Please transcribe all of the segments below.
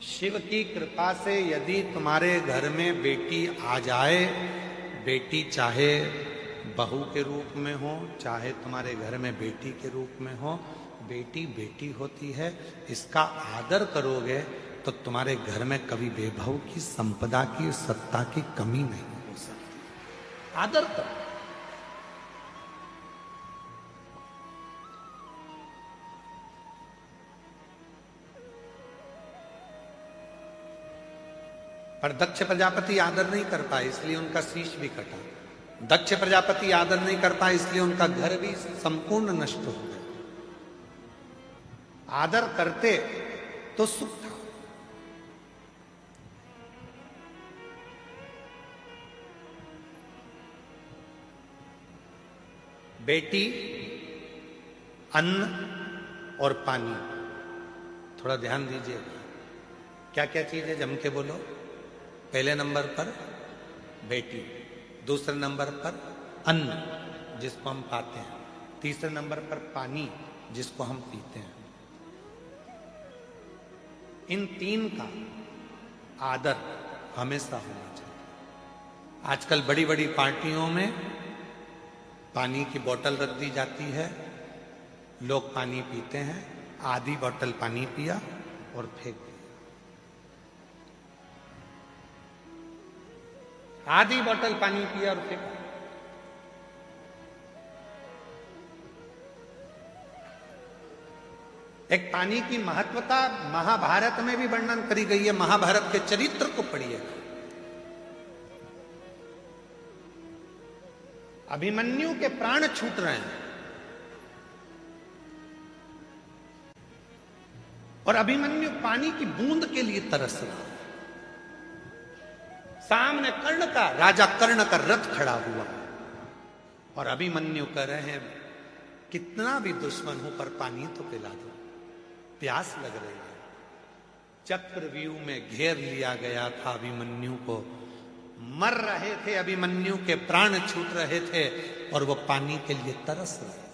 शिव की कृपा से यदि तुम्हारे घर में बेटी आ जाए, बेटी चाहे बहू के रूप में हो, चाहे तुम्हारे घर में बेटी के रूप में हो, बेटी बेटी होती है। इसका आदर करोगे तो तुम्हारे घर में कभी वैभव की, संपदा की, सत्ता की कमी नहीं हो सकती। आदर करो। पर दक्ष प्रजापति आदर नहीं कर पाए, इसलिए उनका शीश भी कटा। दक्ष प्रजापति आदर नहीं कर पाए, इसलिए उनका घर भी संपूर्ण नष्ट हो गया। आदर करते तो सुख था। बेटी, अन्न और पानी, थोड़ा ध्यान दीजिएगा। क्या क्या चीज है, जम के बोलो। पहले नंबर पर बेटी, दूसरे नंबर पर अन्न जिसको हम पाते हैं, तीसरे नंबर पर पानी जिसको हम पीते हैं। इन तीन का आदर हमेशा होना चाहिए। आजकल बड़ी बड़ी पार्टियों में पानी की बोतल रख दी जाती है, लोग पानी पीते हैं, आधी बोतल पानी पिया और फेंक दिया। आधी बोतल पानी पिया और फेंका। एक पानी की महत्वता महाभारत में भी वर्णन करी गई है। महाभारत के चरित्र को पढ़िए। अभिमन्यु के प्राण छूट रहे हैं और अभिमन्यु पानी की बूंद के लिए तरस रहा है। सामने कर्ण का, राजा कर्ण का रथ खड़ा हुआ और अभिमन्यु कह रहे हैं कितना भी दुश्मन हो पर पानी तो पिला दो, प्यास लग रही है। चक्रव्यूह में घेर लिया गया था अभिमन्यु को, मर रहे थे अभिमन्यु के प्राण छूट रहे थे और वो पानी के लिए तरस रहे थे,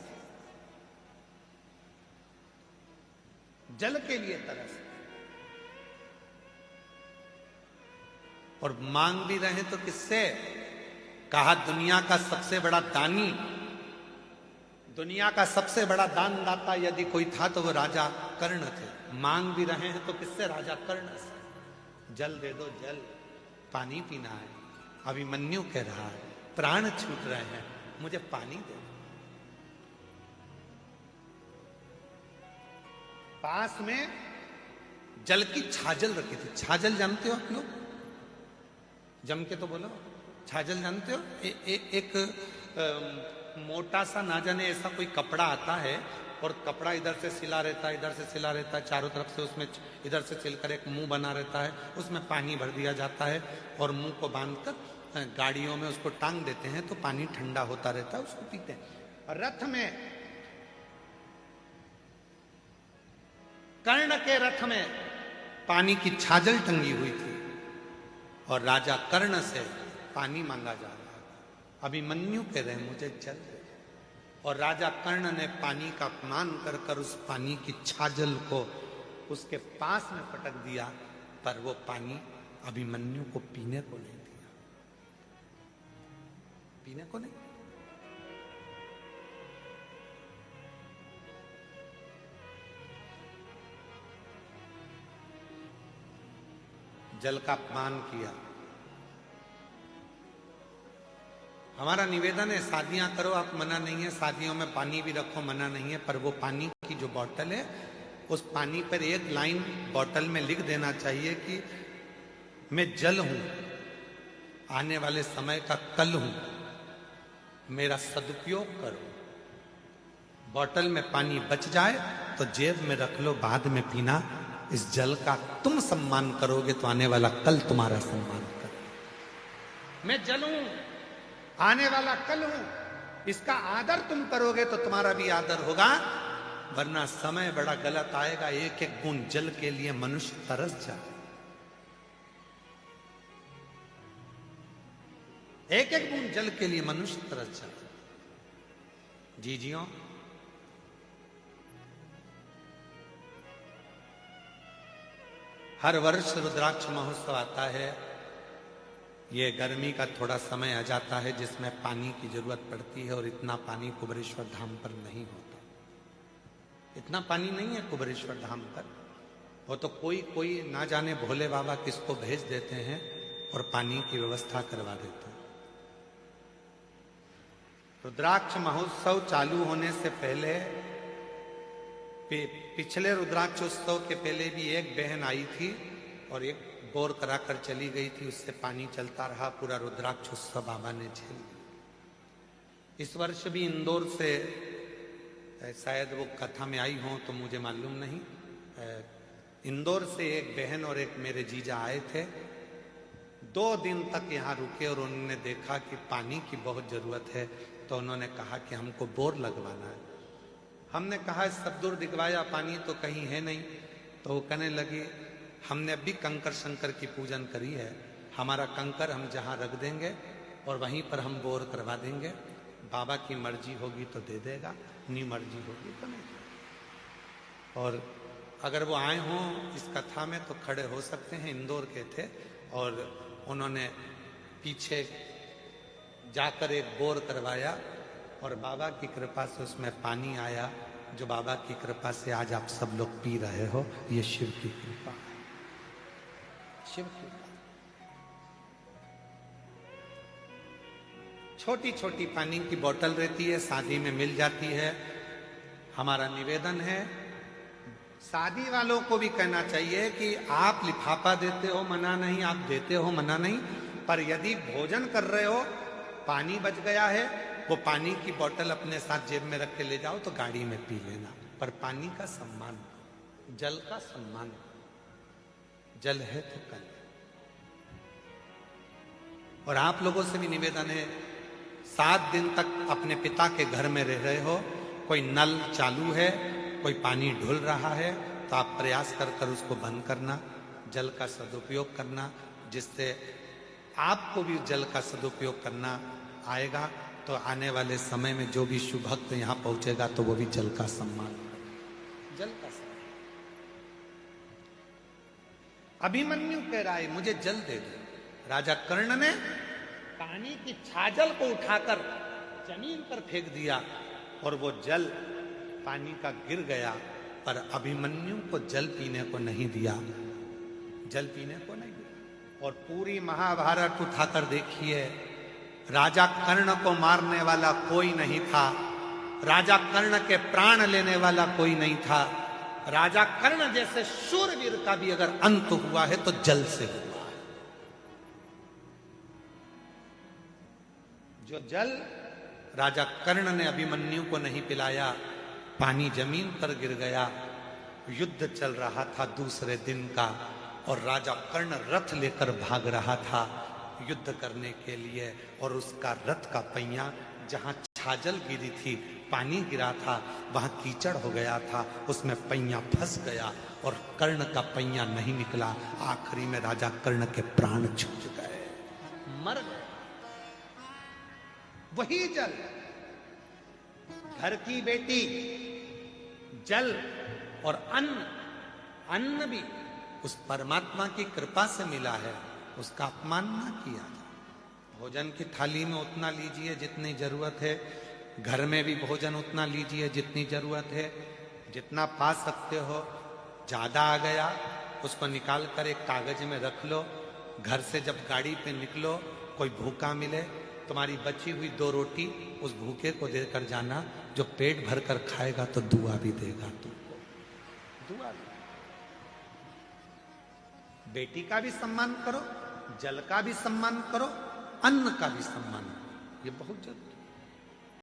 जल के लिए तरस। और मांग भी रहे तो किससे? कहा दुनिया का सबसे बड़ा दानी, दुनिया का सबसे बड़ा दानदाता यदि कोई था तो वो राजा कर्ण थे। मांग भी रहे हैं तो किससे? राजा कर्ण से। जल दे दो, जल, पानी पीना है। अभिमन्यु कह रहा है प्राण छूट रहे हैं, मुझे पानी दे दो। पास में जल की छाजल रखी थी। छाजल जानते हो आप लोग? जम के तो बोलो, छाजल जानते हो? एक मोटा सा, ना जाने ऐसा कोई कपड़ा आता है और कपड़ा इधर से सिला रहता है, इधर से सिला रहता है, चारों तरफ से उसमें इधर से सिलकर एक मुंह बना रहता है, उसमें पानी भर दिया जाता है और मुंह को बांधकर गाड़ियों में उसको टांग देते हैं तो पानी ठंडा होता रहता है, उसको पीते हैं। रथ में, कर्ण के रथ में पानी की छाजल टंगी हुई थी और राजा कर्ण से पानी मांगा जा रहा था। अभिमन्यु कह रहे मुझे जल दे, और राजा कर्ण ने पानी का अपमान कर कर उस पानी की छाजल को उसके पास में पटक दिया, पर वो पानी अभिमन्यु को पीने को नहीं दिया। पीने को नहीं। जल का अपमान किया। हमारा निवेदन है शादियां करो, आप मना नहीं है, शादियों में पानी भी रखो, मना नहीं है, पर वो पानी की जो बोतल है उस पानी पर एक लाइन बोतल में लिख देना चाहिए कि मैं जल हूं, आने वाले समय का कल हूं, मेरा सदुपयोग करो। बोतल में पानी बच जाए तो जेब में रख लो, बाद में पीना। इस जल का तुम सम्मान करोगे तो आने वाला कल तुम्हारा सम्मान करेगा। मैं जल हूं, आने वाला कल हूं, इसका आदर तुम करोगे तो तुम्हारा भी आदर होगा, वरना समय बड़ा गलत आएगा। एक एक बूंद जल के लिए मनुष्य तरस जाए। एक एक बूंद जल के लिए मनुष्य तरस जाए। जी जियो। हर वर्ष रुद्राक्ष महोत्सव आता है। ये गर्मी का थोड़ा समय आ जाता है जिसमें पानी की जरूरत पड़ती है और इतना पानी कुबेरेश्वर धाम पर नहीं होता। इतना पानी नहीं है कुबेरेश्वर धाम पर। वो तो कोई कोई ना जाने भोले बाबा किसको भेज देते हैं और पानी की व्यवस्था करवा देते हैं। रुद्राक्ष महोत्सव चालू होने से पहले पिछले रुद्राक्ष उत्सव के पहले भी एक बहन आई थी और एक बोर कराकर चली गई थी, उससे पानी चलता रहा। पूरा रुद्राक्ष उत्सव बाबा ने झेल लिया। इस वर्ष भी इंदौर से शायद वो कथा में आई हो तो मुझे मालूम नहीं, इंदौर से एक बहन और एक मेरे जीजा आए थे। 2 दिन तक यहाँ रुके और उन्होंने देखा कि पानी की बहुत जरूरत है, तो उन्होंने कहा कि हमको बोर लगवाना है। हमने कहा सब दूर दिखवाया, पानी तो कहीं है नहीं। तो वो कहने लगी हमने अभी कंकर शंकर की पूजन करी है, हमारा कंकर हम जहाँ रख देंगे और वहीं पर हम बोर करवा देंगे। बाबा की मर्जी होगी तो दे देगा, नहीं मर्जी होगी तो नहीं। और अगर वो आए हों इस कथा में तो खड़े हो सकते हैं। इंदौर के थे और उन्होंने पीछे जाकर एक बोर करवाया और बाबा की कृपा से उसमें पानी आया, जो बाबा की कृपा से आज आप सब लोग पी रहे हो। ये शिव की कृपा है, शिव की कृपा। छोटी छोटी पानी की बोतल रहती है, शादी में मिल जाती है। हमारा निवेदन है, शादी वालों को भी कहना चाहिए कि आप लिफाफा देते हो मना नहीं, आप देते हो मना नहीं, पर यदि भोजन कर रहे हो पानी बच गया है, वो पानी की बोतल अपने साथ जेब में रख के ले जाओ तो गाड़ी में पी लेना, पर पानी का सम्मान, जल का सम्मान। जल है तो कल। और आप लोगों से भी निवेदन है, 7 दिन तक अपने पिता के घर में रह रहे हो, कोई नल चालू है, कोई पानी ढुल रहा है, तो आप प्रयास कर कर उसको बंद करना, जल का सदुपयोग करना, जिससे आपको भी जल का सदुपयोग करना आएगा। तो आने वाले समय में जो भी शुभ भक्त यहाँ पहुंचेगा तो वो भी जल का सम्मान, जल का सम्मान। अभिमन्यु कह रहा है मुझे जल दे दो। राजा कर्ण ने पानी की छाजल को उठाकर जमीन पर फेंक दिया और वो जल पानी का गिर गया, पर अभिमन्यु को जल पीने को नहीं दिया, जल पीने को नहीं दिया। और पूरी महाभारत उठाकर देखिए, राजा कर्ण को मारने वाला कोई नहीं था, राजा कर्ण के प्राण लेने वाला कोई नहीं था। राजा कर्ण जैसे शूरवीर का भी अगर अंत हुआ है तो जल से हुआ है। जो जल राजा कर्ण ने अभिमन्यु को नहीं पिलाया, पानी जमीन पर गिर गया। युद्ध चल रहा था दूसरे दिन का और राजा कर्ण रथ लेकर भाग रहा था युद्ध करने के लिए, और उसका रथ का पहिया जहां छाजल गिरी थी, पानी गिरा था, वहां कीचड़ हो गया था, उसमें पहिया फंस गया और कर्ण का पहिया नहीं निकला। आखिरी में राजा कर्ण के प्राण छूट गए, मर गए। वही जल, घर की बेटी, जल और अन्न, अन्न भी उस परमात्मा की कृपा से मिला है, उसका अपमान ना किया जाए। भोजन की थाली में उतना लीजिए जितनी जरूरत है, घर में भी भोजन उतना लीजिए जितनी जरूरत है, जितना पा सकते हो। ज्यादा आ गया उसको निकाल कर एक कागज में रख लो। घर से जब गाड़ी पे निकलो, कोई भूखा मिले, तुम्हारी बची हुई 2 रोटी उस भूखे को देकर जाना, जो पेट भर कर खाएगा तो दुआ भी देगा तुमको, दुआ भी। बेटी का भी सम्मान करो, जल का भी सम्मान करो, अन्न का भी सम्मान करो, ये बहुत जरूरी है।